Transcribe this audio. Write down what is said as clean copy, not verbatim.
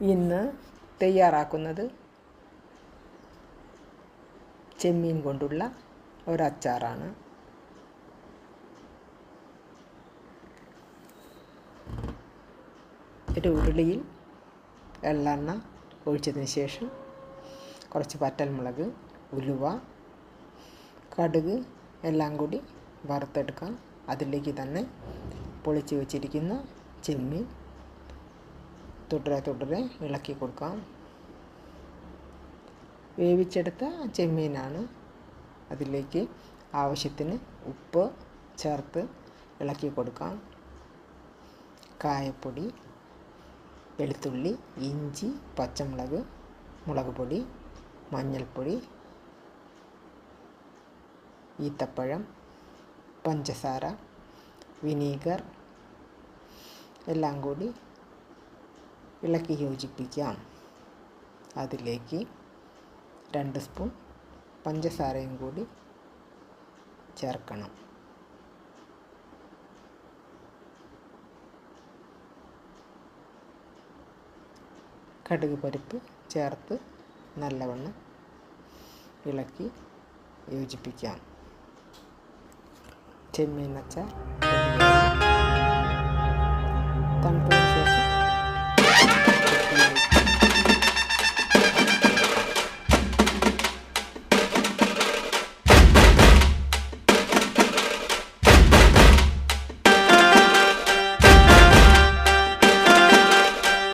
ഇന്ന് തയ്യാറാക്കുന്നത് ചെമ്മീൻ കൊണ്ടുള്ള ഒരച്ചാറാണ്. ഒരു ഉരുളിയിൽ എള്ളെണ്ണ ഒഴിച്ചതിന് ശേഷം കുറച്ച് വറ്റൽമുളക്, ഉലുവ, കടുക് എല്ലാം കൂടി വറുത്തെടുക്കാം. അതിലേക്ക് തന്നെ പൊളിച്ച് വെച്ചിരിക്കുന്ന ചെമ്മീൻ തുടരെ ഇളക്കി കൊടുക്കാം. വേവിച്ചെടുത്ത ചെമ്മീനാണ്. അതിലേക്ക് ആവശ്യത്തിന് ഉപ്പ് ചേർത്ത് ഇളക്കി കൊടുക്കാം. കായപ്പൊടി, വെളുത്തുള്ളി, ഇഞ്ചി, പച്ചമുളക്, മുളക് പൊടി, മഞ്ഞൾപ്പൊടി, ഈത്തപ്പഴം, പഞ്ചസാര, വിനീഗർ എല്ലാം കൂടി ഇളക്കി യോജിപ്പിക്കാം. അതിലേക്ക് 2 സ്പൂൺ പഞ്ചസാരയും കൂടി ചേർക്കണം. കടുക് പരിപ്പ് ചേർത്ത് നല്ലവണ്ണം ഇളക്കി യോജിപ്പിക്കാം. ചെമ്മീൻ അച്ചാർ തണുപ്പ്